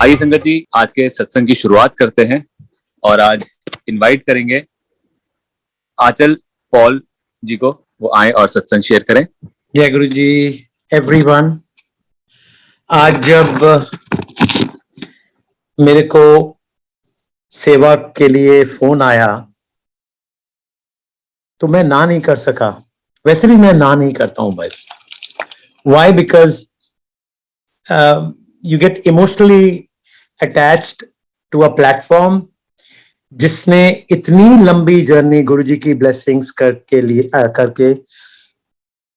आइए संगत जी, आज के सत्संग की शुरुआत करते हैं और आज इनवाइट करेंगे आंचल पॉल जी को, वो आए और सत्संग शेयर करें। जय गुरु जी एवरीवन। आज जब मेरे को सेवा के लिए फोन आया तो मैं ना नहीं कर सका। वैसे भी मैं ना नहीं करता हूं भाई। Why? Because you get emotionally attached to a platform जिसने इतनी लंबी जर्नी गुरु जी की ब्लेसिंग्स करके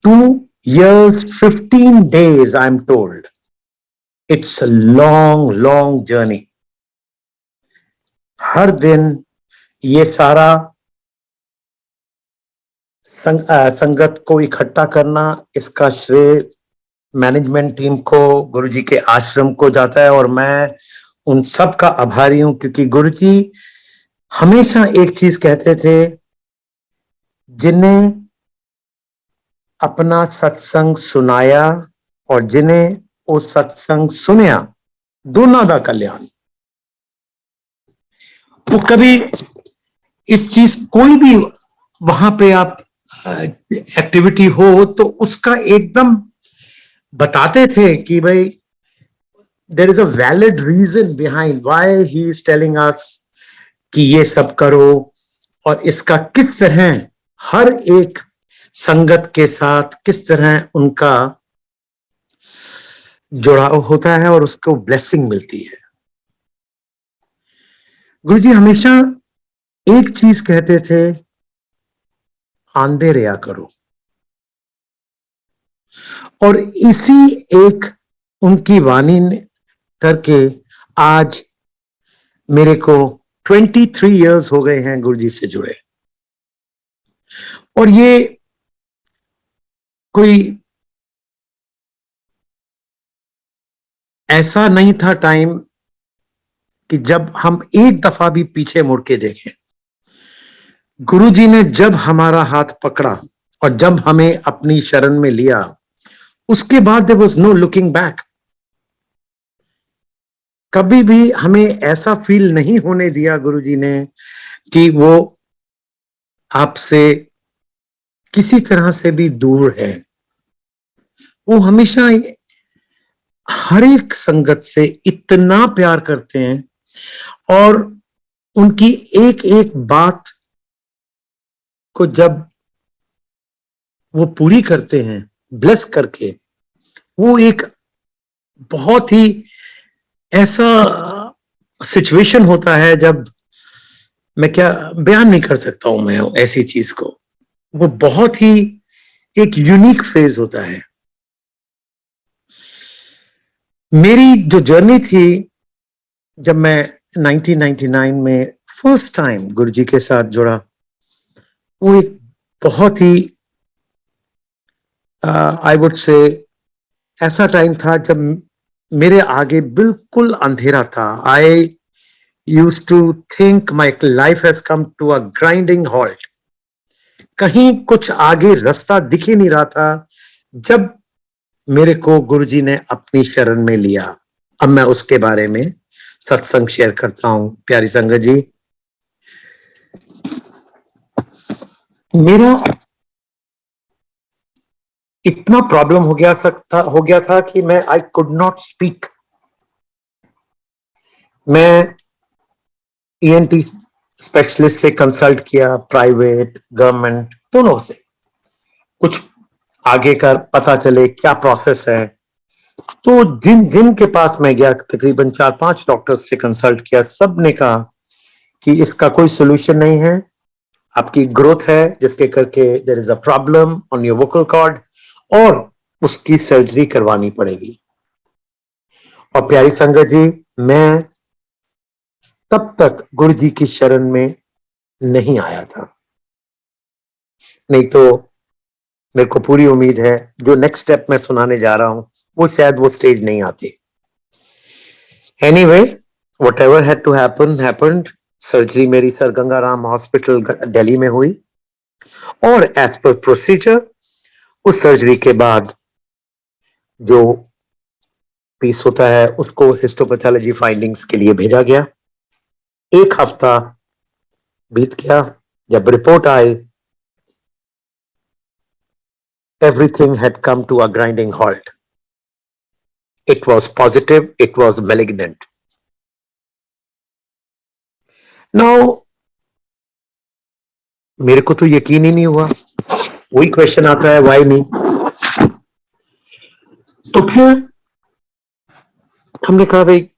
2 years 15 days I'm told it's a long journey। हर दिन ये सारा संगत को इकट्ठा करना, इसका श्रेय मैनेजमेंट टीम को, गुरुजी के आश्रम को जाता है और मैं उन सब का आभारी हूं, क्योंकि गुरुजी हमेशा एक चीज कहते थे, जिन्हें अपना सत्संग सुनाया और जिन्हें वो सत्संग सुनिया, दोनों का कल्याण। तो कभी इस चीज कोई भी वहां पे आप एक्टिविटी हो तो उसका एकदम बताते थे कि भाई there is a valid reason behind why he is telling us कि ये सब करो, और इसका किस तरह हर एक संगत के साथ किस तरह उनका जुड़ाव होता है और उसको ब्लेसिंग मिलती है। गुरुजी हमेशा एक चीज कहते थे, आंधे रहा करो, और इसी एक उनकी वाणी करके आज मेरे को 23 years हो गए हैं गुरुजी से जुड़े। और ये कोई ऐसा नहीं था टाइम कि जब हम एक दफा भी पीछे मुड़ के देखें। गुरुजी ने जब हमारा हाथ पकड़ा और जब हमें अपनी शरण में लिया, उसके बाद there was no looking back. कभी भी हमें ऐसा फील नहीं होने दिया गुरुजी ने कि वो आपसे किसी तरह से भी दूर है। वो हमेशा हर एक संगत से इतना प्यार करते हैं और उनकी एक एक बात को जब वो पूरी करते हैं ब्लेस करके, वो एक बहुत ही ऐसा सिचुएशन होता है जब मैं क्या बयान नहीं कर सकता हूं मैं ऐसी चीज को। वो बहुत ही एक यूनिक फेज होता है। मेरी जो जर्नी थी, जब मैं 1999 में फर्स्ट टाइम गुरुजी के साथ जुड़ा, वो एक बहुत ही आई वुड से ऐसा टाइम था जब मेरे आगे बिल्कुल अंधेरा था। I used to think my life has come to a grinding halt. कहीं कुछ आगे रास्ता दिख ही नहीं रहा था जब मेरे को गुरुजी ने अपनी शरण में लिया। अब मैं उसके बारे में सत्संग शेयर करता हूं। प्यारी संगत जी, मेरा इतना प्रॉब्लम हो गया था कि मैं आई कुड नॉट स्पीक। मैं ईएनटी स्पेशलिस्ट से कंसल्ट किया, प्राइवेट गवर्नमेंट दोनों से, कुछ आगे का पता चले क्या प्रोसेस है। तो जिन के पास मैं गया, तकरीबन 4-5 डॉक्टर्स से कंसल्ट किया, सब ने कहा कि इसका कोई सोल्यूशन नहीं है, आपकी ग्रोथ है जिसके करके there is a problem on your vocal cord और उसकी सर्जरी करवानी पड़ेगी। और प्यारी संगत जी, मैं तब तक गुरुजी की शरण में नहीं आया था, नहीं तो मेरे को पूरी उम्मीद है जो नेक्स्ट स्टेप मैं सुनाने जा रहा हूं वो शायद वो स्टेज नहीं आती। Anyway, whatever had to happen happened. Surgery मेरी सर गंगाराम हॉस्पिटल दिल्ली में हुई और एज पर प्रोसीजर उस सर्जरी के बाद जो पीस होता है, उसको हिस्टोपैथोलॉजी फाइंडिंग्स के लिए भेजा गया। 1 हफ्ता बीत गया। जब report I, everything had come to a grinding halt. It was positive, it was malignant. Now, मेरे को तो यकीन ही नहीं हुआ। वही क्वेश्चन आता है, वाई नहीं। तो फिर हमने कहा भाई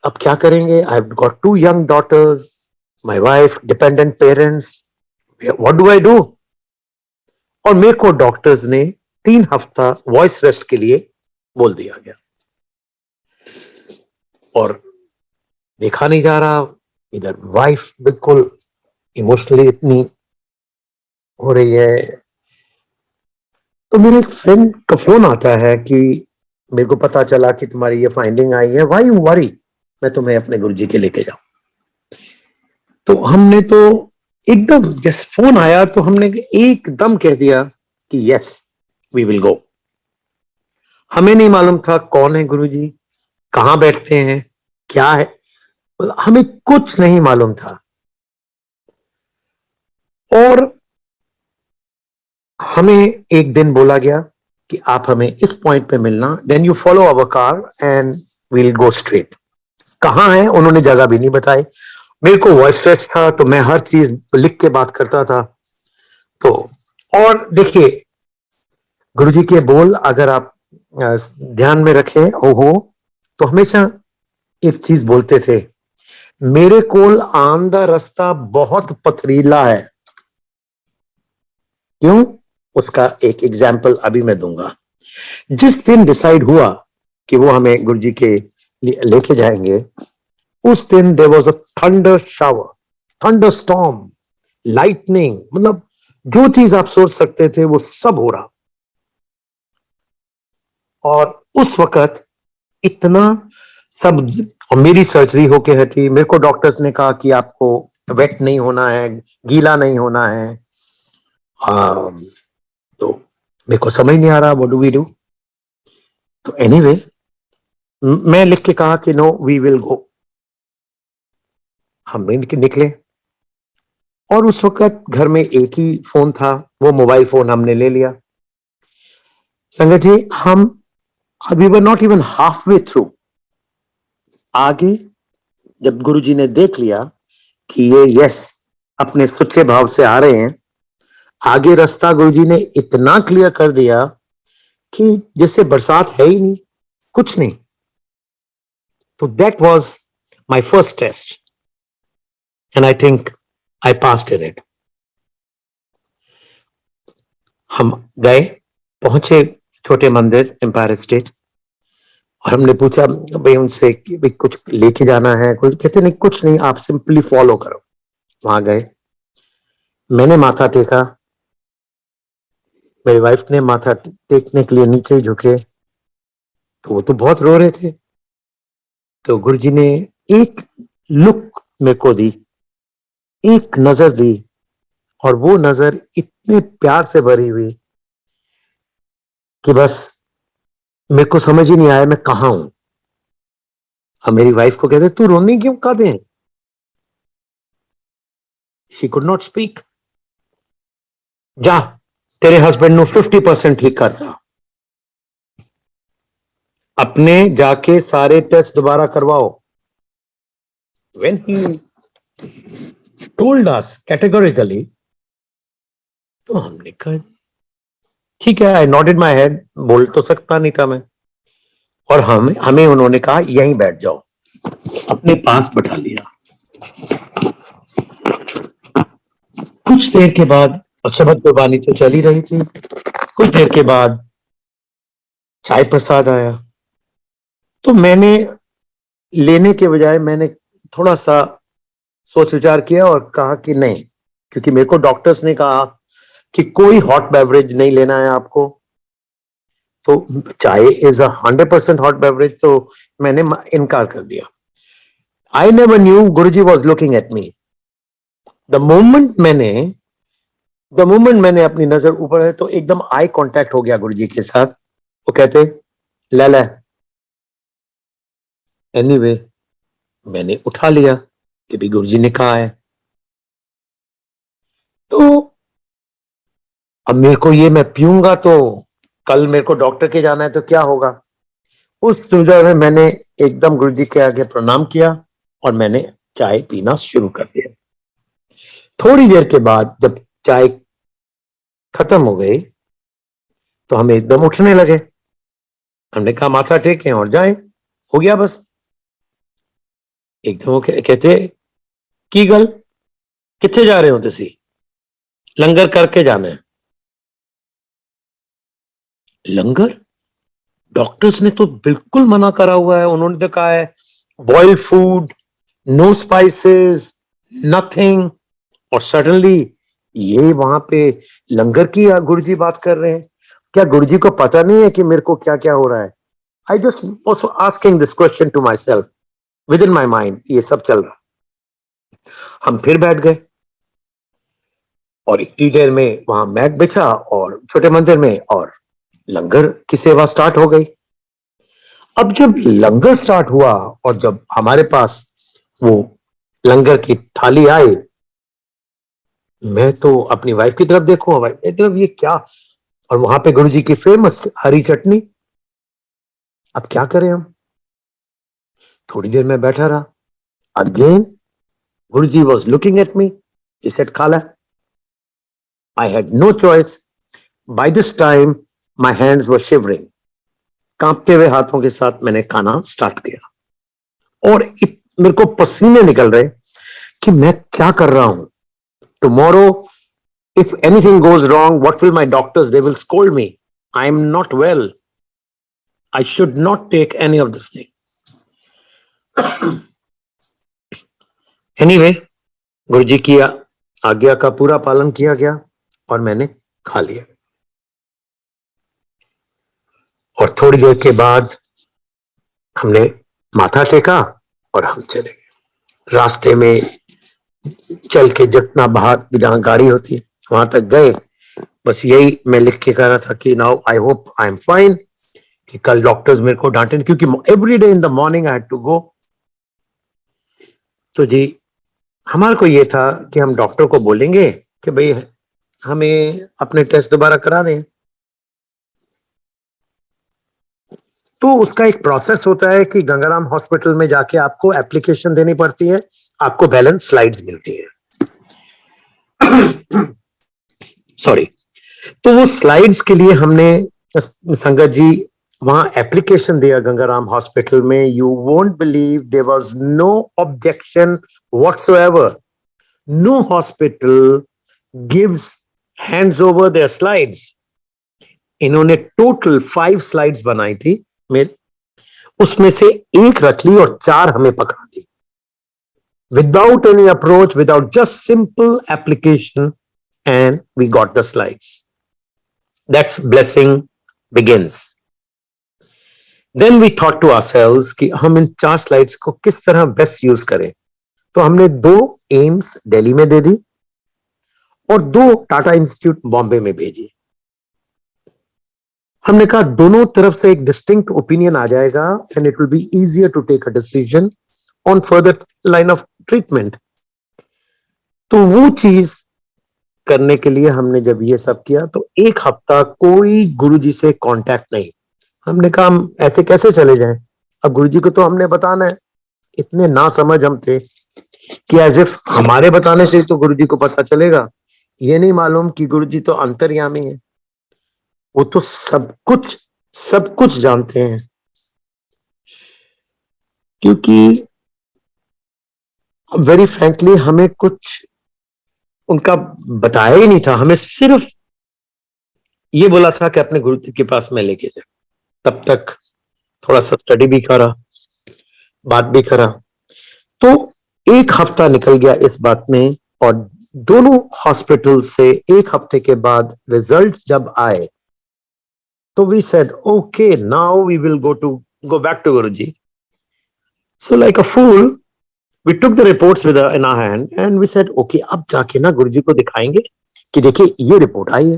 अब क्या करेंगे? I have got 2 young daughters, my wife, dependent parents, what do I do? और मेरे को डॉक्टर्स ने 3 हफ्ता वॉइस रेस्ट के लिए बोल दिया गया, और देखा नहीं जा रहा। इधर वाइफ बिल्कुल इमोशनली इतनी हो रही है। तो मेरे एक फ्रेंड का फोन आता है कि मेरे को पता चला कि तुम्हारी ये फाइंडिंग आई है, व्हाई यू वरी, मैं तुम्हें अपने गुरुजी के लेके जाऊं। तो हमने तो एकदम, जैसे फोन आया तो हमने एकदम कह दिया कि यस वी विल गो। हमें नहीं मालूम था कौन है गुरुजी, कहां बैठते हैं, क्या है, हमें कुछ नहीं मालूम था। और हमें एक दिन बोला गया कि आप हमें इस पॉइंट पे मिलना, then you follow our car and we'll go straight. कहां है उन्होंने जगह भी नहीं बताई। मेरे को वॉइस रेस्ट था तो मैं हर चीज लिख के बात करता था। तो और देखिए, गुरुजी के बोल अगर आप ध्यान में रखें हो तो हमेशा एक चीज बोलते थे, मेरे कोल आंदा रास्ता बहुत पथरीला है। क्यों? उसका एक एग्जाम्पल अभी मैं दूंगा। जिस दिन डिसाइड हुआ कि वो हमें गुरुजी के लेके जाएंगे, उस दिन there was a thunder shower, thunder storm, lightning, मतलब जो चीज आप सोच सकते थे वो सब हो रहा। और उस वक्त इतना सब, और मेरी सर्जरी होके हटी। मेरे को डॉक्टर्स ने कहा कि आपको वेट नहीं होना है, गीला नहीं होना है। तो मेरे को समझ नहीं आ रहा व्हाट डू वी डू। तो एनीवे मैं लिख के कहा कि नो वी विल गो। हम निकले, और उस वक्त घर में एक ही फोन था, वो मोबाइल फोन हमने ले लिया। संगत जी, हम we were not even half way through. आगे जब गुरुजी ने देख लिया कि ये यस अपने सच्चे भाव से आ रहे हैं, आगे रास्ता गुरुजी ने इतना क्लियर कर दिया कि जैसे बरसात है ही नहीं, कुछ नहीं। तो that was my first test and I think I passed in it. हम गए, पहुंचे छोटे मंदिर एम्पायर स्टेट, और हमने पूछा भाई उनसे कि भाई कुछ लेके जाना है कुछ? कहते नहीं, कुछ नहीं, आप सिंपली फॉलो करो। वहां गए, मैंने माथा टेका, मेरी वाइफ ने माथा टेकने के लिए नीचे झुके, तो वो तो बहुत रो रहे थे। तो गुरुजी ने एक लुक मेरे को दी, एक नजर दी, और वो नजर इतने प्यार से भरी हुई कि बस मेरे को समझ ही नहीं आया मैं कहां हूं। हम मेरी वाइफ को कहते तू रोनी क्यों कर दे, शी कुड नॉट स्पीक। जा तेरे हस्बैंड नु 50% ठीक करता, अपने जाके सारे टेस्ट दोबारा करवाओ। When he told us categorically, तो हमने कहा ठीक है, आई नॉटेड माई हेड, बोल तो सकता नहीं था मैं। और हमें उन्होंने कहा यहीं बैठ जाओ, अपने पास बैठा लिया। कुछ देर के बाद, और शबद कुर्बानी तो चल ही रही थी, कुछ देर के बाद चाय प्रसाद आया। तो मैंने लेने के बजाय मैंने थोड़ा सा सोच विचार किया और कहा कि नहीं, क्योंकि मेरे को डॉक्टर्स ने कहा कि कोई हॉट बेवरेज नहीं लेना है आपको। तो चाय इज 100% हॉट बेवरेज, तो मैंने इनकार कर दिया। I never knew Guruji was looking at me. The moment मैंने अपनी नजर ऊपर है तो एकदम आई कांटेक्ट हो गया गुरुजी के साथ। वो कहते ले एनीवे मैंने उठा लिया कि भी गुरुजी ने कहा है। तो अब मेरे को ये मैं पीऊंगा तो कल मेरे को डॉक्टर के जाना है तो क्या होगा। उस सुविधा में मैंने एकदम गुरुजी के आगे प्रणाम किया और मैंने चाय पीना शुरू कर दिया। थोड़ी देर के बाद जब चाय खत्म हो गई तो हम एकदम उठने लगे। हमने कहा माथा टेकें और जाएं, हो गया बस। एकदम वो कहते की गल किथे जा रहे हो तुसी? लंगर करके जाना है। लंगर? डॉक्टर्स ने तो बिल्कुल मना करा हुआ है, उन्होंने तो कहा है boiled food, no spices, nothing. और सडनली ये वहां पे लंगर की गुरुजी बात कर रहे हैं। क्या गुरुजी को पता नहीं है कि मेरे को क्या क्या हो रहा है? I just also asking this question to myself within my mind, ये सब चल रहा। हम फिर बैठ गए और इतनी देर में वहां मैट बिछा और छोटे मंदिर में और लंगर की सेवा स्टार्ट हो गई। अब जब लंगर स्टार्ट हुआ और जब हमारे पास वो लंगर की थाली आई, मैं तो अपनी वाइफ की तरफ देखूं, वाइफ की तरफ, ये क्या? और वहां पे गुरुजी की फेमस हरी चटनी। अब क्या करें हम? थोड़ी देर में बैठा रहा। Again Guruji was looking at me, he said खाला। I had no choice. By this time my hands were shivering. कांपते हुए हाथों के साथ मैंने खाना स्टार्ट किया और मेरे को पसीने निकल रहे कि मैं क्या कर रहा हूं। Tomorrow if anything goes wrong, what will my doctors? They will scold me. I am not well. I should not take any of this thing. Anyway, गुरुजी की आज्ञा का पूरा पालन किया गया और मैंने खा लिया। और थोड़ी देर के बाद हमने माथा टेका और हम चले गए। रास्ते में चल के जितना बाहर जहां गाड़ी होती है वहां तक गए। बस यही मैं लिख के कह रहा था कि now I hope I am fine, कि कल डॉक्टर्स मेरे को डांटे, क्योंकि every day in the morning I had to go. तो जी हमारे को ये था कि हम डॉक्टर को बोलेंगे कि भाई हमें अपने टेस्ट दोबारा करा दें। तो उसका एक प्रोसेस होता है कि गंगाराम हॉस्पिटल में जाके आपको एप्लीकेशन देनी पड़ती है, आपको बैलेंस स्लाइड्स मिलती है। सॉरी। तो वो स्लाइड्स के लिए हमने संगत जी वहां एप्लीकेशन दिया गंगाराम हॉस्पिटल में। You won't believe there was no objection whatsoever. No hospital gives hands over their slides. इन्होंने टोटल 5 स्लाइड्स बनाई थी मेरे, उसमें से एक रख ली और 4 हमें पकड़ा दी, without any approach, without just simple application, and we got the slides. That's blessing begins. Then we thought to ourselves कि हम इन 4 स्लाइड्स को किस तरह बेस्ट यूज करें। तो हमने 2 एम्स दिल्ली में दे दी और 2 टाटा इंस्टीट्यूट बॉम्बे में भेजी। हमने कहा दोनों तरफ से एक डिस्टिंक्ट ओपिनियन आ जाएगा and it will be easier to take a decision on further line of treatment. तो वो चीज करने के लिए हमने जब ये सब किया तो 1 हफ्ता कोई गुरुजी से कांटेक्ट नहीं। हमने कहा हम ऐसे कैसे चले जाएं? अब गुरुजी को तो हमने बताना है। इतने ना समझ हम थे कि एज इफ हमारे बताने से तो गुरुजी को पता चलेगा। ये नहीं मालूम कि गुरुजी तो अंतर्यामी है, वो तो सब कुछ जानते हैं। क्योंकि वेरी फ्रैंकली हमें कुछ उनका बताया ही नहीं था। हमें सिर्फ ये बोला था कि अपने गुरु के पास में लेके जाए। तब तक थोड़ा सा स्टडी भी करा, बात भी करा। तो 1 हफ्ता निकल गया इस बात में और दोनों हॉस्पिटल से 1 हफ्ते के बाद रिजल्ट जब आए तो we said okay now we will go back to Guruji. So like a fool we took the reports with in our hand and we said okay अब जाके ना गुरुजी को दिखाएंगे कि देखिए ये रिपोर्ट आई है।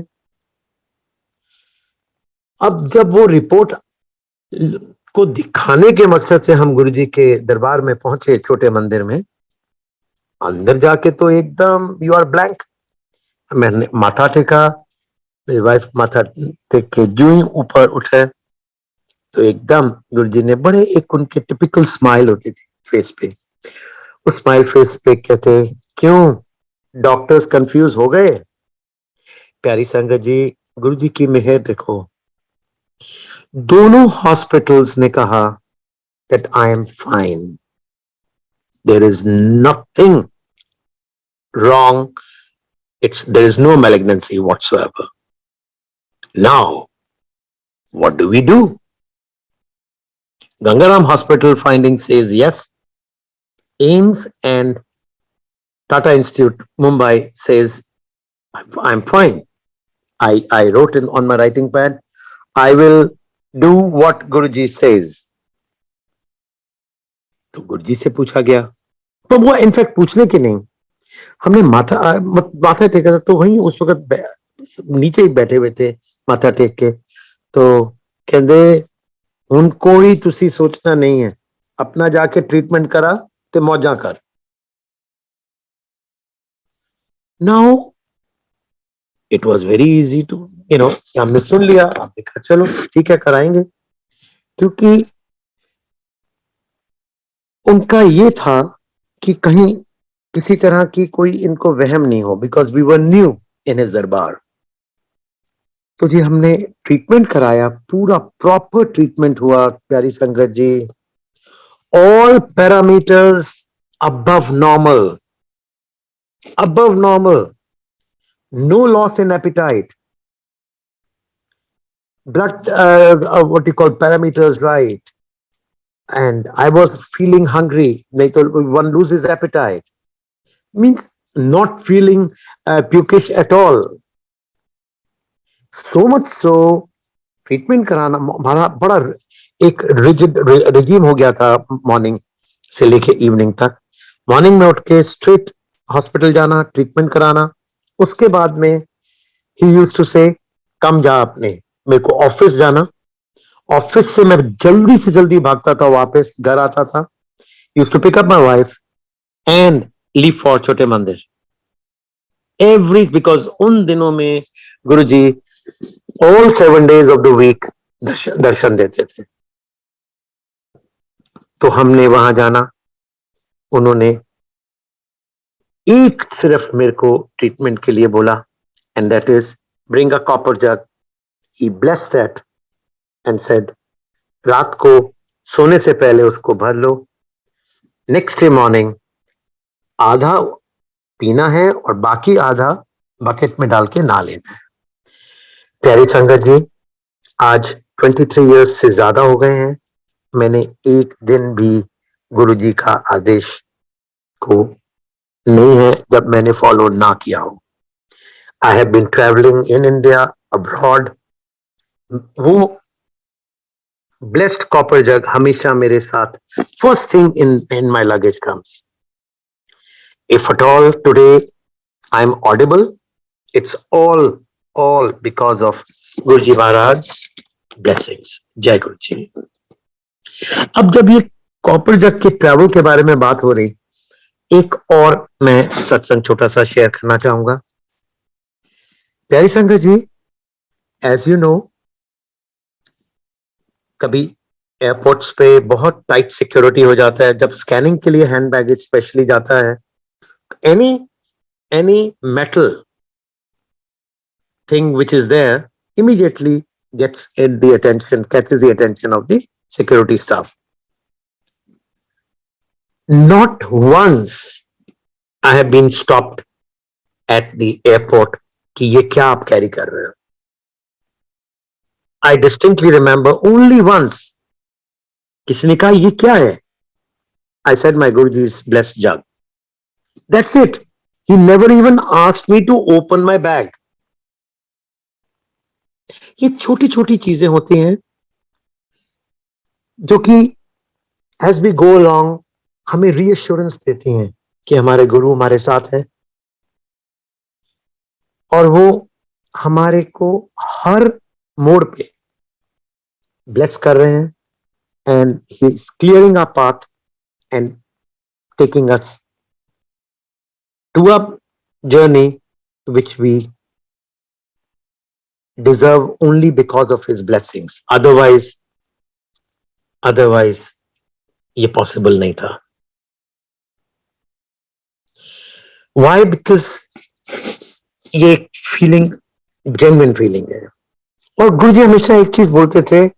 अब जब वो रिपोर्ट उसको दिखाने के मकसद से हम गुरुजी के दरबार में पहुंचे, छोटे मंदिर में। अंदर जाके तो एकदम यू आर ब्लैंक। मैंने माथा टेका, मेरी वाइफ माथा टेक के जो ही ऊपर उठे तो एकदम गुरुजी ने बड़े, एक उनके टिपिकल स्माइल होती थी फेस पे, उस स्माइल फेस पे कहते, क्यों डॉक्टर्स कंफ्यूज हो गए? प्यारी संगत जी, गुरुजी की मेहर देखो, दोनों हॉस्पिटल्स ने कहा that I am fine. There is nothing wrong. There is no malignancy whatsoever. Now, what do we do? Gangaram Hospital finding says yes. AIMS and Tata Institute Mumbai says I'm fine. I wrote on my writing pad, I will do what Guruji says. तो गुरुजी से पूछा गया, तो वो in fact पूछने की नहीं, हमने माथा टेका था, तो वहीं उस वक्त नीचे ही बैठे हुए थे माथा टेक के। तो कहते उनको ही तुसी सोचना नहीं है, अपना जाके ट्रीटमेंट करा ते मौजा कर। Now it was very easy to हमने सुन लिया, आपने कहा चलो ठीक है कराएंगे, क्योंकि उनका ये था कि कहीं किसी तरह की कोई इनको वहम नहीं हो, because we were new in his दरबार। तो जी हमने ट्रीटमेंट कराया, पूरा प्रॉपर ट्रीटमेंट हुआ प्यारी संगत जी, all parameters above normal, no loss in appetite, blood what you call parameters right, and I was feeling hungry. They told one loses appetite, means not feeling pukish at all. So much so treatment कराना हमारा बड़ा एक rigid regime हो गया था, morning से लेके evening तक। मॉर्निंग में उठ के स्ट्रेट हॉस्पिटल जाना, ट्रीटमेंट कराना, उसके बाद में ही यूज्ड टू से कम जा, अपने मेरे को ऑफिस जाना, ऑफिस से मैं जल्दी से जल्दी भागता था वापस घर आता था, used to pick up my wife and leave for Chhote Mandir every, because उन दिनों में Guruji all 7 days of the week दर्शन देते थे। तो हमने वहां जाना, उन्होंने एक सिर्फ मेरे को ट्रीटमेंट के लिए बोला, and that is bring a copper jug. He blessed that and said रात को सोने से पहले उसको भर लो, नेक्स्ट डे मॉर्निंग आधा पीना है और बाकी आधा बकेट में डाल के नहा लेना है। प्यारी संगत जी, आज 23 इयर्स से ज्यादा हो गए हैं, मैंने एक दिन भी गुरुजी का आदेश को नहीं है जब मैंने फॉलो ना किया हो। I have been travelling in India, abroad, वो ब्लेस्ड कॉपर जग हमेशा मेरे साथ first thing in my luggage comes. If at all today I am audible, it's all because of Guruji Maharaj blessings. जय गुरु जी। अब जब ये कॉपर जग के ट्रैवल के बारे में बात हो रही, एक और मैं सत्संग छोटा सा शेयर करना चाहूंगा। प्यारी संगत जी, एज यू नो, कभी एयरपोर्ट्स पे बहुत टाइट सिक्योरिटी हो जाता है, जब स्कैनिंग के लिए हैंड बैगेज स्पेशली जाता है, any metal thing which is there immediately catches the attention of the security staff. Not once I have been stopped at the airport कि ये क्या आप कैरी कर रहे हो। I distinctly remember only once किसी ने कहा ये क्या है, I said my Guruji's blessed jug. That's it. He never even asked me to open my bag. ये छोटी छोटी चीजें होती हैं जो कि एज वी गो अलोंग हमें रीअश्योरेंस देती हैं कि हमारे गुरु हमारे साथ हैं और वो हमारे को हर मोड़ पे ब्लेस कर रहे हैं and he's clearing our path and taking us to a journey which we deserve only because of his blessings. Otherwise ये possible नहीं था. Why? Because ये फीलिंग जेन्युइन फीलिंग है. और गुरु जी हमेशा एक चीज बोलते थे,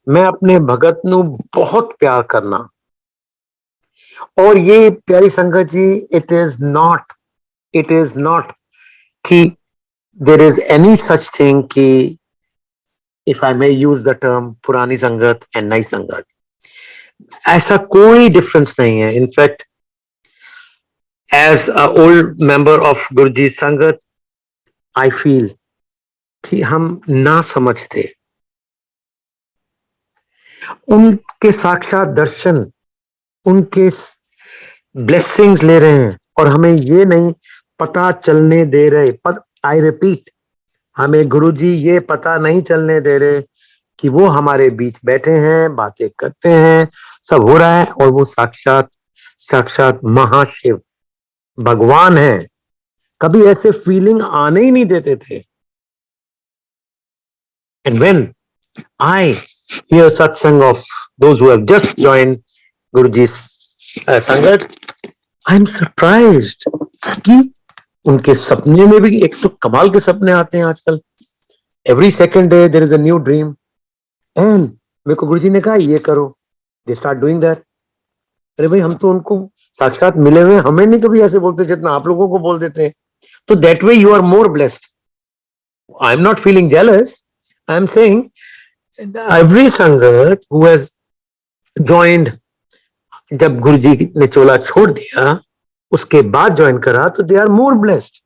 मैं अपने भगत नु बहुत प्यार करना. और ये प्यारी संगत जी, इट इज नॉट कि there is any such thing कि, if I may use the term, पुरानी संगत एंड नई संगत, ऐसा कोई डिफरेंस नहीं है. In fact as a old member of Guruji sangat, I feel कि हम ना समझते, उनके साक्षात दर्शन, उनके ब्लेसिंग्स ले रहे हैं और हमें ये नहीं पता चलने दे रहे. आई रिपीट, हमें गुरुजी ये पता नहीं चलने दे रहे कि वो हमारे बीच बैठे हैं, बातें करते हैं, सब हो रहा है और वो साक्षात महाशिव भगवान है. कभी ऐसे फीलिंग आने ही नहीं देते थे. And when I hear satsang of those who have just joined Guruji's संगत, I am surprised कि उनके सपने में भी एक तो कमाल के सपने आते हैं आजकल. Every second day there is a new dream. And मेरे को गुरुजी ने कहा ये करो, they start doing that. अरे भाई, हम तो उनको साक्षात मिले हुए, हमें नहीं कभी ऐसे बोलते जितना आप लोगों को बोल देते हैं. तो that way you are more blessed. I am not feeling jealous. I am saying every संगत who has joined, जब गुरुजी ने चोला छोड़ दिया उसके बाद ज्वाइन करा, तो दे आर मोर ब्लेस्ड.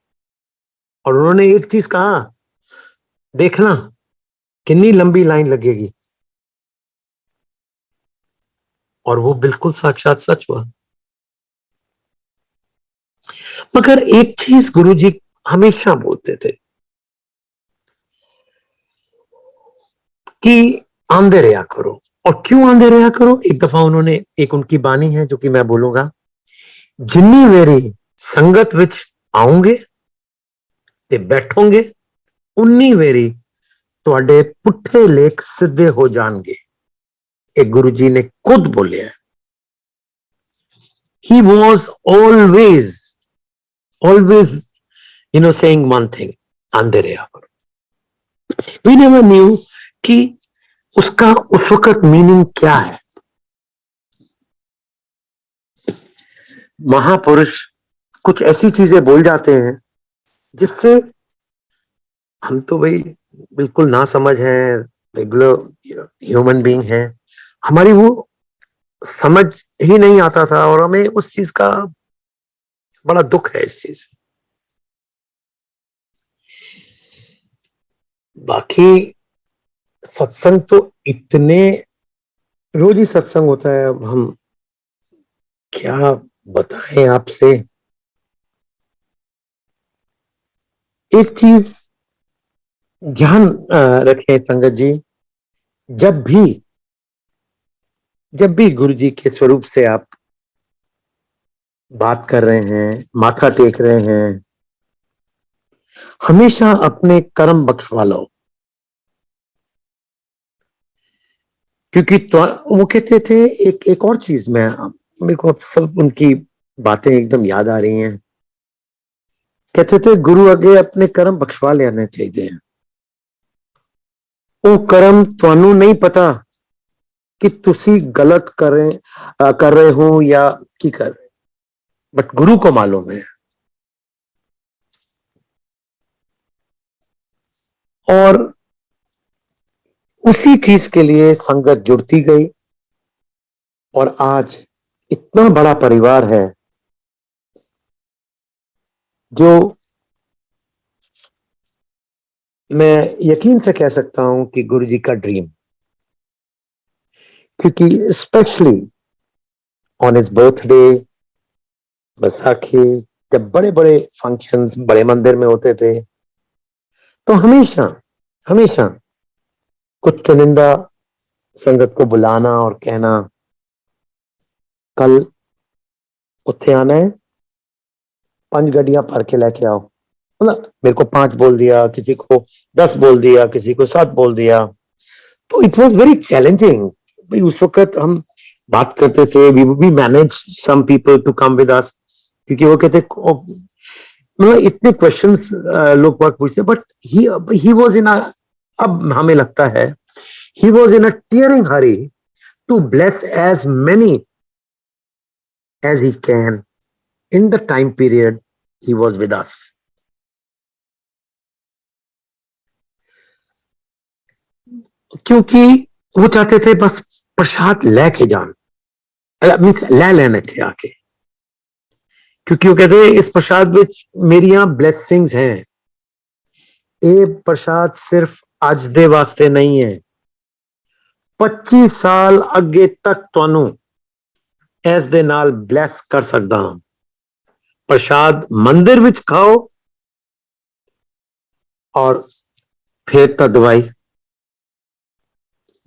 और उन्होंने एक चीज कहा, देखना कितनी लंबी लाइन लगेगी, और वो बिल्कुल साक्षात सच हुआ. मगर एक चीज गुरुजी हमेशा बोलते थे कि आंधे रहा करो. और क्यों आंधे रहा करो? एक दफा उन्होंने, एक उनकी बानी है जो कि मैं बोलूंगा, जिन्नी मेरी संगत विच आऊंगे ते बैठोगे, उन्नी मेरी तुहाडे पुठे लेख सिद्धे हो जाएंगे. एक गुरुजी ने खुद बोले है. He was always saying one thing, आंधे रहा करो. We never knew कि उसका उस वक्त मीनिंग क्या है. महापुरुष कुछ ऐसी चीजें बोल जाते हैं जिससे हम तो भाई बिल्कुल ना समझ हैं, रेगुलर ह्यूमन बीइंग हैं, हमारी वो समझ ही नहीं आता था. और हमें उस चीज का बड़ा दुख है इस चीज. बाकी सत्संग तो इतने, रोज ही सत्संग होता है. अब हम क्या बताएं आपसे. एक चीज ध्यान रखें संगत जी, जब भी गुरु जी के स्वरूप से आप बात कर रहे हैं, माथा टेक रहे हैं, हमेशा अपने कर्म बख्शवा लो. क्योंकि तो वो कहते थे एक और चीज, मेरे को अब सब उनकी बातें एकदम याद आ रही हैं. कहते थे गुरु अगे अपने कर्म बख्शवा लेने चाहिए. वो कर्म ਤੁਹਾਨੂੰ नहीं पता कि तुसी गलत कर रहे हो या की कर रहे, बट गुरु को मालूम है. और उसी चीज के लिए संगत जुड़ती गई और आज इतना बड़ा परिवार है जो मैं यकीन से कह सकता हूं कि गुरुजी का ड्रीम. क्योंकि specially on his birthday, Baisakhi, जब बड़े बड़े फंक्शंस बड़े मंदिर में होते थे, तो हमेशा कुछ चुनिंदा संगत को बुलाना और कहना कल उत्थे आना है, 5 गड्डियां भर के लेके आओ। मतलब मेरे को 5 बोल दिया, किसी को 10 बोल दिया, किसी को 7 बोल दिया। तो इट वॉज वेरी चैलेंजिंग भाई। उस वक्त हम बात करते थे, we manage some people to come with us, क्योंकि वो कहते मतलब इतने क्वेश्चंस लोग बाग पूछते, बट ही वाज इन अ, अब हमें लगता है he was in a tearing hurry to bless as many as he can in the time period he was with us. क्योंकि वो चाहते थे बस प्रसाद लेके जान, मीन्स ले लेने थे आके, क्योंकि वो कहते हैं इस प्रसाद विच मेरिया ब्लेसिंग्स हैं। ये प्रसाद सिर्फ अज दे वास्ते नहीं है, 25 साल अगे तक तुहानू इस दे नाल ब्लैस कर सकदा हां। प्रसाद मंदिर विच खाओ और फिर तो दवाई,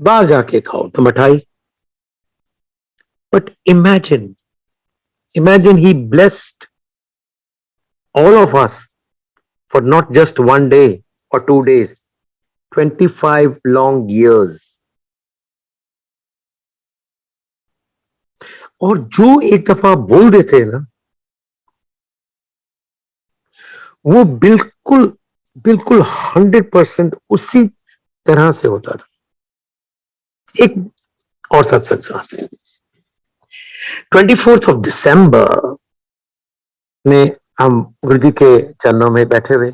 बाहर जाके खाओ तो मिठाई। But imagine he blessed all of us for not just one day or 2 days, 25 long years. और जो एक दफा बोल देते हैं ना, वो बिल्कुल बिल्कुल 100% उसी तरह से होता था। एक और सत्संग साथ है, 24 ऑफ दिसंबर में हम गुरु जी के चरणों में बैठे हुए,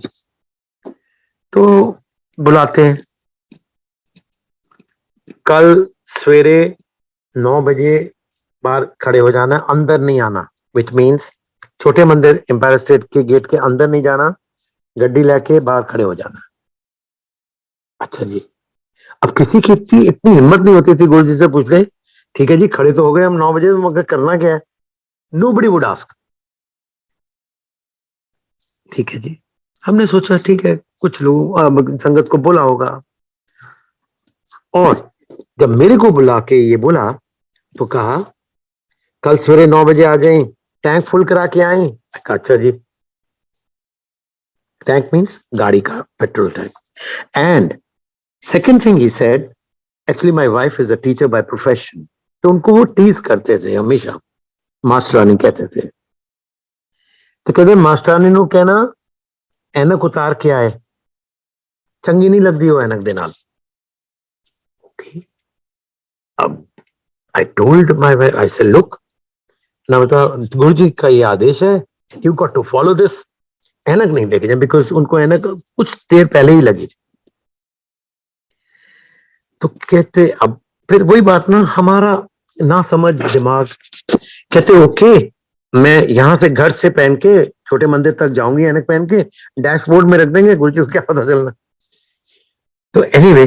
तो बुलाते हैं कल सवेरे 9 बजे बाहर खड़े हो जाना, अंदर नहीं आना, विच मीन्स छोटे मंदिर एम्पायर स्टेट के गेट के अंदर नहीं जाना, गड्डी लेके बाहर खड़े हो जाना। अच्छा जी, अब किसी की इतनी हिम्मत नहीं होती थी गुरु जी से पूछ ले, ठीक है जी खड़े तो हो गए हम 9 बजे, तो मगर करना क्या है? Nobody would ask. ठीक है जी, हमने सोचा ठीक है कुछ लोग संगत को बोला होगा, और जब मेरे को बुला के ये बोला तो कहा कल सवेरे 9 बजे आ जाए, टैंक फुल करा के आए। अच्छा जी, टैंक मीन्स गाड़ी का petrol tank. And second thing he said, actually my wife is a teacher by profession, तो उनको वो टीज करते थे हमेशा, मास्टरानी कहते थे। तो कहते मास्टरानी नु कहना एनक उतार के आए, चंगी नहीं लगती हो एनक दे नाल। ओके, अब I told my wife, I said look ना, बता गुरु जी का ये आदेश है, you got to follow this. एनक नहीं देखे जाए, बिकॉज उनको एनक कुछ देर पहले ही लगी थी। तो कहते अब फिर वही बात ना, हमारा ना समझ दिमाग, कहते ओके मैं यहां से घर से पहन के छोटे मंदिर तक जाऊंगी एनक पहन के, डैशबोर्ड में रख देंगे, गुरु जी को क्या पता चलना। तो एनीवे,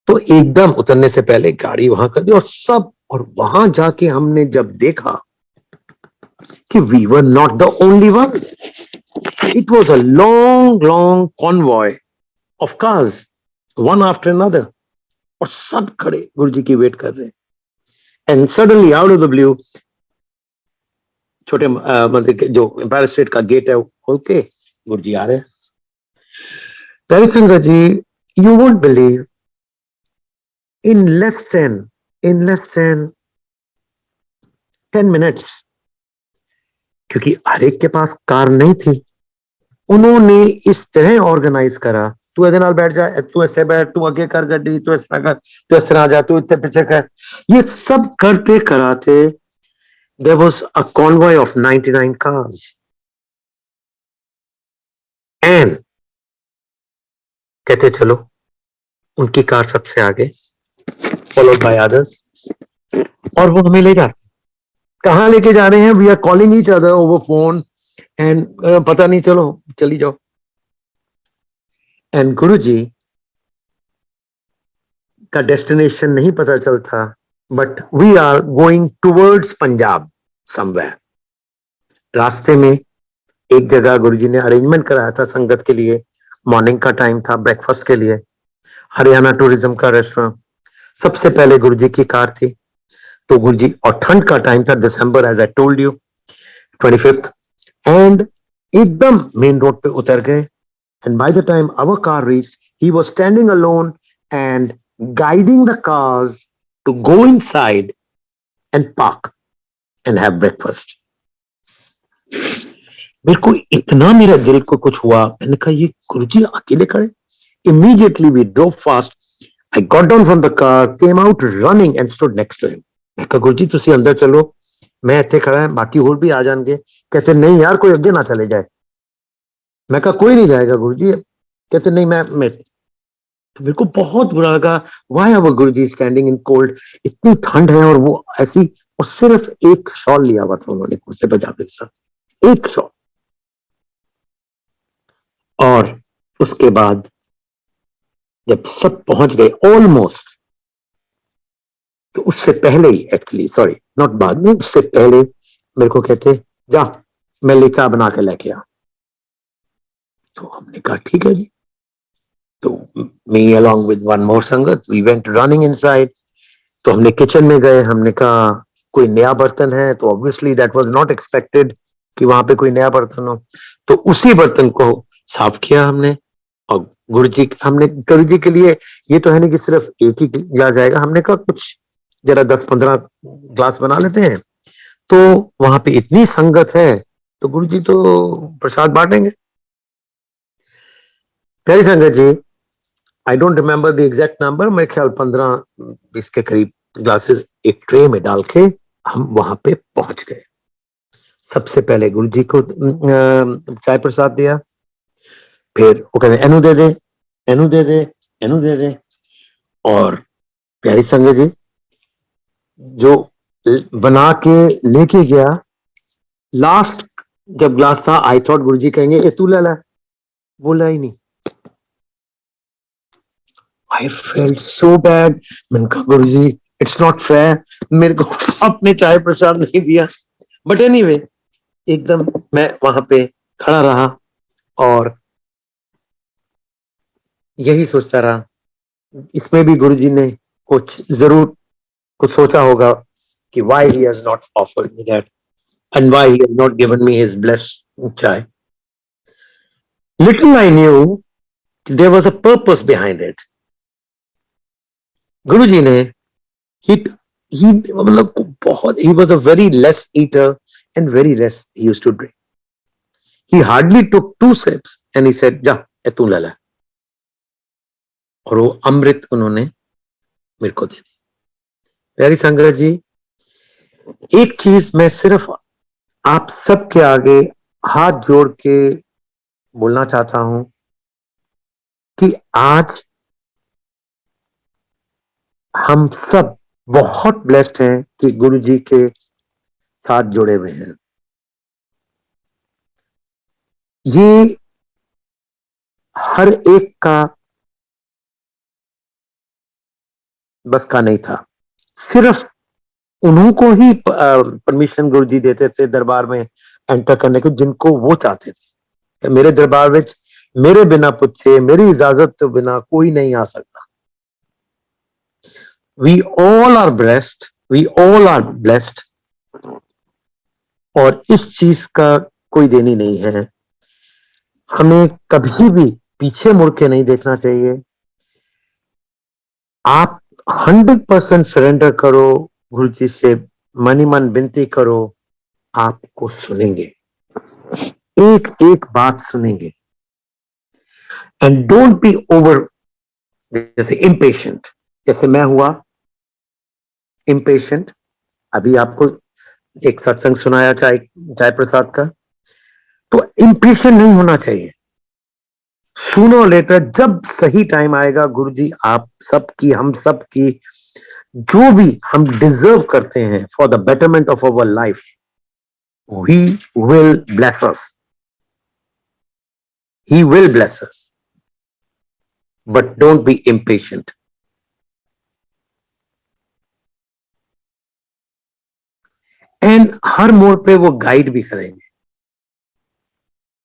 तो एकदम उतरने से पहले गाड़ी वहां कर दी और सब, और वहां जाके हमने जब देखा कि we were not the only ones, it was a long convoy of cars, one after another, और सब खड़े गुरु जी की वेट कर रहे हैं। And suddenly out of the blue, छोटे मंदिर के जो एम्पायर स्टेट का गेट है वो खोल के गुरु जी आ रहे हैं। प्यारी संगत जी, you won't believe, in less than 10 minutes, क्योंकि हर एक के पास कार नहीं थी, उन्होंने इस तरह ऑर्गेनाइज करा, तू ऐसे नाल बैठ जा, तू ऐसे बैठ, तू आगे कर गड्डी, तू इस तरह कर, तू इस तरह आ जा, तू इतने पीछे कर, ये सब करते कराते there was a convoy of 99 cars, and कहते चलो उनकी कार सबसे आगे, followed by others, और वो हमें ले जाते, कहां लेके जा रहे हैं, we are calling each other over phone, and पता नहीं, चलो चली जाओ। एंड गुरु जी का डेस्टिनेशन नहीं पता चलता, but we are going towards Punjab somewhere. रास्ते में एक जगह गुरु जी ने अरेंजमेंट कराया था संगत के लिए, मॉर्निंग का टाइम था ब्रेकफास्ट के लिए, हरियाणा टूरिज्म का रेस्टोरेंट, सबसे पहले गुरुजी की कार थी, तो गुरुजी, और ठंड का टाइम था, December, as I told you, 25th, and एकदम मेन रोड पे उतर गए. And by the time our car reached, he was standing alone and guiding the cars to go inside and park and have breakfast. मेरे को इतना, मेरा दिल को कुछ हुआ, मैंने कहा ये गुरुजी अकेले खड़े. Immediately we drove fast. I got down from the car, came out running and stood next to him. मैं कहा गुरुजी तुसी अंदर चलो, मैं इतने खड़ा है, बाकी और भी आ जाएंगे. कहते नहीं यार, कोई आगे ना चले जाए. मैं कहा कोई नहीं जाएगा गुरुजी. कहते नहीं, मैं तो मेरे को बहुत बुरा लगा. Why our Guruji standing in cold? इतनी ठंड है और वो ऐसी, और सिर्फ एक शॉल लिया हुआ था उन्होंने कुर्से पर जाके साथ, एक शॉल. और उसके बाद जब सब पहुंच गए ऑलमोस्ट, तो उससे पहले ही, एक्चुअली सॉरी, नॉट बाद में, उससे पहले मेरे को कहते जा मैं ले चाय बना के लेके आ. तो हमने कहा ठीक है जी. तो मी अलोंग विद वन मोर संगत, वी वेंट रनिंग इनसाइड. तो हमने किचन में गए, हमने कहा कोई नया बर्तन है, तो obviously that was not expected कि वहां पे कोई नया बर्तन हो. तो उसी बर्तन को साफ किया हमने. और गुरुजी, हमने गुरुजी के लिए, ये तो है नहीं कि सिर्फ एक ही गिलास जाएगा, हमने कहा कुछ जरा 10-15 ग्लास बना लेते हैं. तो वहां पे इतनी संगत है, तो गुरुजी तो प्रसाद बांटेंगे. प्यारी संगत जी, I don't remember the exact number, मेरे ख्याल 15-20 के करीब ग्लासेस एक ट्रे में डाल के हम वहां पे पहुंच गए. सबसे पहले गुरुजी को चाय प्रसाद दिया. फिर वो कहते एनु दे दे, एनु दे दे, एनु दे दे. और प्यारी संगत जी, जो बना के लेके गया, लास्ट जब ग्लास था, आई थॉट गुरुजी कहेंगे ए तू ले ला, बोला ही नहीं. I felt so bad. मैंने कहा गुरुजी इट्स नॉट फेयर, मेरे को आपने चाय प्रसाद नहीं दिया. बट एनीवे, एकदम मैं वहां पे खड़ा रहा और यही सोचता रहा. इसमें भी गुरुजी ने कुछ जरूर कुछ सोचा होगा कि why he has not offered me that and why he has not given me his blessed chai. Little I knew there was a purpose behind it. गुरुजी ने he मतलब बहुत, he was a very less eater and very less he used to drink. He hardly took 2 sips and he said जा ए तू ले ला. और वो अमृत उन्होंने मेरे को दे दी. प्यारी संगत जी, एक चीज मैं सिर्फ आप सबके आगे हाथ जोड़ के बोलना चाहता हूं कि आज हम सब बहुत ब्लेस्ड हैं कि गुरुजी के साथ जुड़े हुए हैं. ये हर एक का बस का नहीं था. सिर्फ उन्हों को ही परमिशन गुरुजी देते थे दरबार में एंटर करने को, जिनको वो चाहते थे. मेरे दरबार में मेरे बिना पूछे, मेरी इजाजत तो बिना कोई नहीं आ सकता. We all are blessed, we all are blessed. और इस चीज का कोई देनी नहीं है. हमें कभी भी पीछे मुड़ के नहीं देखना चाहिए. आप 100% सरेंडर करो, गुरुजी से मन ही मन विनती करो, आपको सुनेंगे, एक एक बात सुनेंगे. एंड डोंट बी ओवर, जैसे इम्पेशेंट, जैसे मैं हुआ इम्पेशेंट. अभी आपको एक सत्संग सुनाया चाय प्रसाद का, तो इम्पेशेंट नहीं होना चाहिए. सूनो लेटर, जब सही टाइम आएगा, गुरुजी आप सबकी, हम सबकी, जो भी हम डिजर्व करते हैं for the betterment of our life, he will bless us, he will bless us. But don't be impatient. And हर मोड़ पे वो गाइड भी करेंगे,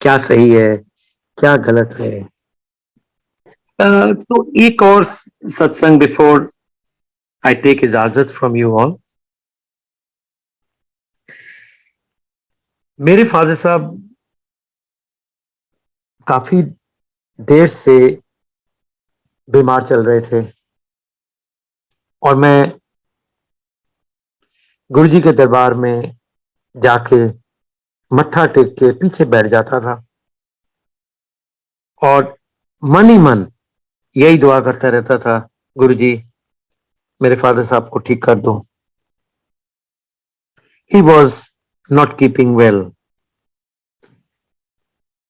क्या सही है क्या गलत है. तो एक और सत्संग बिफोर I take इजाजत from you all. मेरे फादर साहब काफी देर से बीमार चल रहे थे और मैं गुरुजी के दरबार में जाके मत्था टेक के पीछे बैठ जाता था और मन ही मन यही दुआ करता रहता था, गुरुजी मेरे फादर साहब को ठीक कर दो. He was not keeping well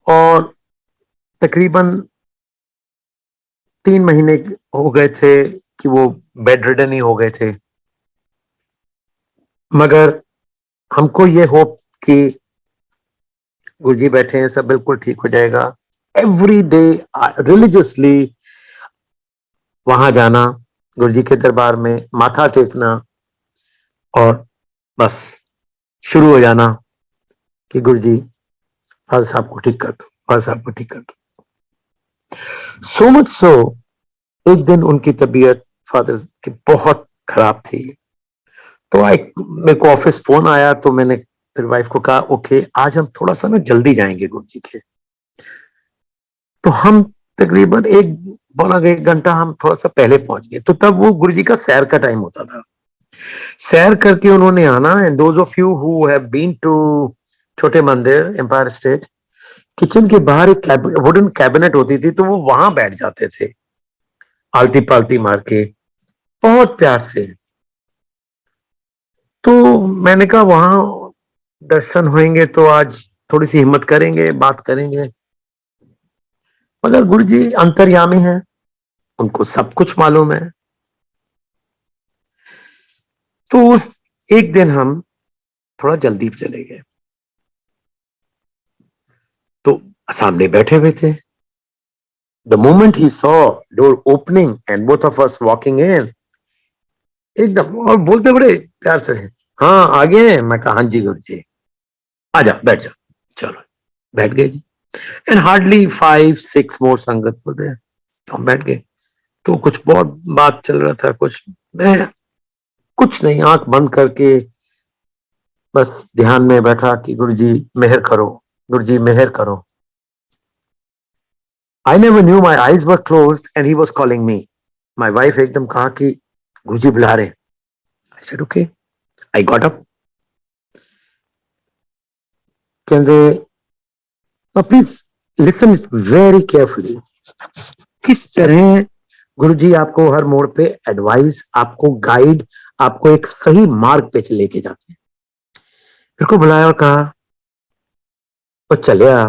और तकरीबन 3 महीने हो गए थे कि वो बेड रिडन ही हो गए थे. मगर हमको ये होप कि गुरुजी बैठे हैं, सब बिल्कुल ठीक हो जाएगा. एवरी डे रिलीजियसली वहां जाना, गुरुजी के दरबार में माथा टेकना और बस शुरू हो जाना कि गुरुजी फादर साहब को ठीक कर दो, फादर साहब को ठीक कर दो. सो मच सो एक दिन उनकी तबीयत फादर की बहुत खराब थी. तो मेरे को ऑफिस फोन आया तो मैंने फिर वाइफ को कहा, ओके आज हम थोड़ा सा ना जल्दी जाएंगे गुरुजी के. तो हम तकरीबन 1 घंटा हम थोड़ा सा पहले पहुंच गए. तो तब वो गुरुजी का सैर का टाइम होता था. सैर करके उन्होंने आना. And those of you who have been to छोटे मंदिर, एम्पायर स्टेट, किचन के बाहर एक वुडन कैबिनेट होती थी, तो वो वहां बैठ जाते थे आलती पालती मार के, बहुत प्यार से. तो मैंने कहा वहां दर्शन होंगे तो आज थोड़ी सी हिम्मत करेंगे, बात करेंगे. मगर गुरुजी अंतर्यामी हैं, उनको सब कुछ मालूम है. तो उस एक दिन हम थोड़ा जल्दी चले गए. तो सामने बैठे हुए थे. The moment he saw door opening and both of us walking in, एकदम और बोलते बड़े प्यार से, हाँ आ गए. मैं कहा हाँ जी गुरुजी, आ जा बैठ जा. चलो बैठ गए जी. एंड हार्डली 5-6 मोर संगत को दे तो हम बैठ गए. तो कुछ बहुत बात चल रहा था. मैं कुछ नहीं, आंख बंद करके बस ध्यान में बैठा कि गुरुजी मेहर करो, गुरुजी मेहर करो. I never knew my eyes were closed and he was calling me. My wife एकदम कहा कि गुरुजी बुला रहे. I said okay. I got up. कहते now please listen very carefully. किस तरह गुरुजी आपको हर मोड़ पे एडवाइस, आपको गाइड, आपको एक सही मार्ग पे लेके जाते हैं. मेरे को बुलाया और कहा, और चलिया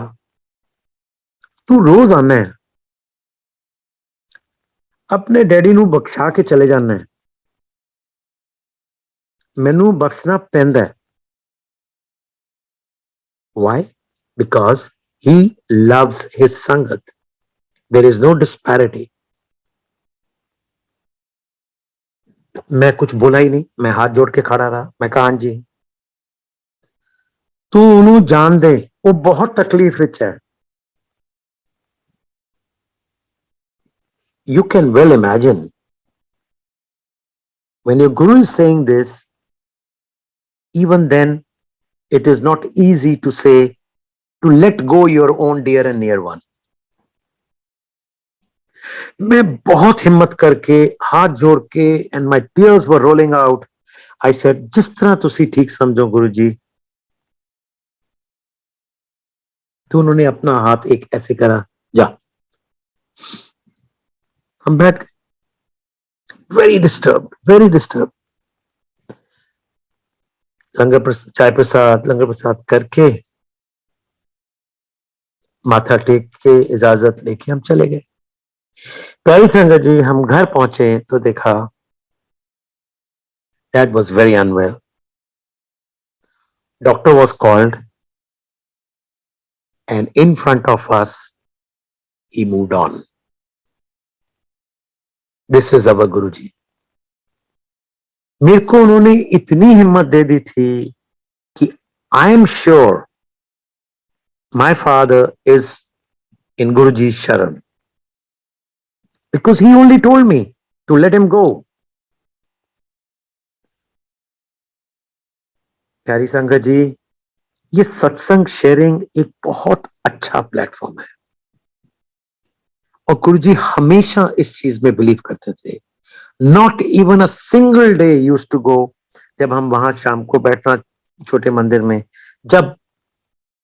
तू रोज आना है, अपने डैडी ਨੂੰ ਬਖਸ਼ਾ ਕੇ ਚਲੇ ਜਾਣਾ ਹੈ, ਮੈਨੂੰ ਬਖਸ਼ਣਾ ਪੈਂਦਾ ਹੈ. Why? Because he loves his sangat. There is no disparity. मैं कुछ बोला ही नहीं, मैं हाथ जोड़ के खड़ा रहा. मैं कहा हाँ जी. तू ਉਹਨੂੰ ਜਾਣ ਦੇ, ਉਹ ਬਹੁਤ ਤਕਲੀਫ ਵਿੱਚ ਹੈ. You can well imagine when your guru is saying this, even then it is not easy to say to let go your own dear and near one. मैं बहुत हिम्मत करके हाथ जोड़ के and my tears were rolling out. I said, जिस तरह तुसी ठीक समझो गुरुजी. तो उन्होंने अपना हाथ एक ऐसे करा, जा. हम बैठ गए, वेरी डिस्टर्ब. चाय प्रसाद लंगर प्रसाद करके माथा टेक के इजाजत लेके हम चले गए. प्यारी संगत जी, हम घर पहुंचे तो देखा dad was very unwell. Doctor was called and in front of us he moved on. This is our Guruji. मेरे को उन्होंने इतनी हिम्मत दे दी थी कि I am sure my father is in Guruji sharan, because he only told me to let him go. प्यारी संगत जी, ये सत्संग शेयरिंग एक बहुत अच्छा प्लेटफॉर्म है और गुरु जी हमेशा इस चीज में बिलीव करते थे. Not even a single day use to go, जब हम वहां शाम को बैठना छोटे मंदिर में, जब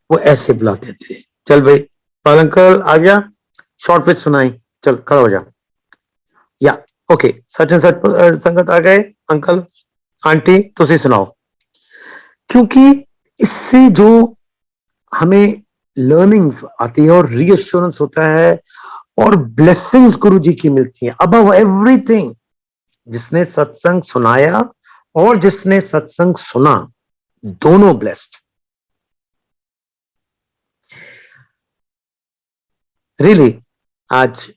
वो ऐसे बुलाते थे, चल भाई पाल अंकल आ गया, शॉर्ट विच सुनाई, चल खड़ा हो जा, या ओके सचिन संगत आ गए, अंकल आंटी तुसी सुनाओ. क्योंकि इससे जो हमें लर्निंग्स आती है और रीअश्योरेंस होता है और ब्लेसिंग्स गुरु जी की मिलती है अबव एवरीथिंग. जिसने सत्संग सुनाया और जिसने सत्संग सुना, दोनों ब्लेस्ड. रियली आज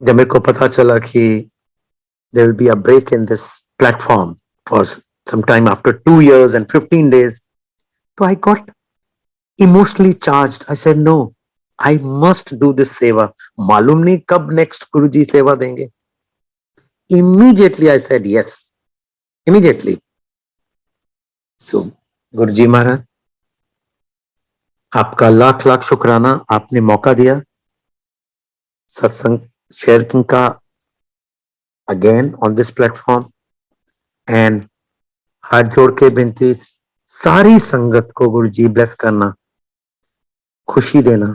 जब मेरे को पता चला कि there will be a break in this platform for some time after 2 years and 15 days, so I got emotionally charged. I said no, I must do this seva. मालूम नहीं कब next गुरुजी सेवा देंगे. Immediately I said yes, immediately. So गुरुजी महाराज, आपका लाख लाख शुक्राना, आपने मौका दिया सत्संग शेयरिंग का again on this platform. and हाथ जोड़ के विनती, सारी संगत को गुरुजी ब्लेस करना, खुशी देना,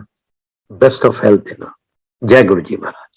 बेस्ट ऑफ हेल्थ देना. जय गुरुजी महाराज.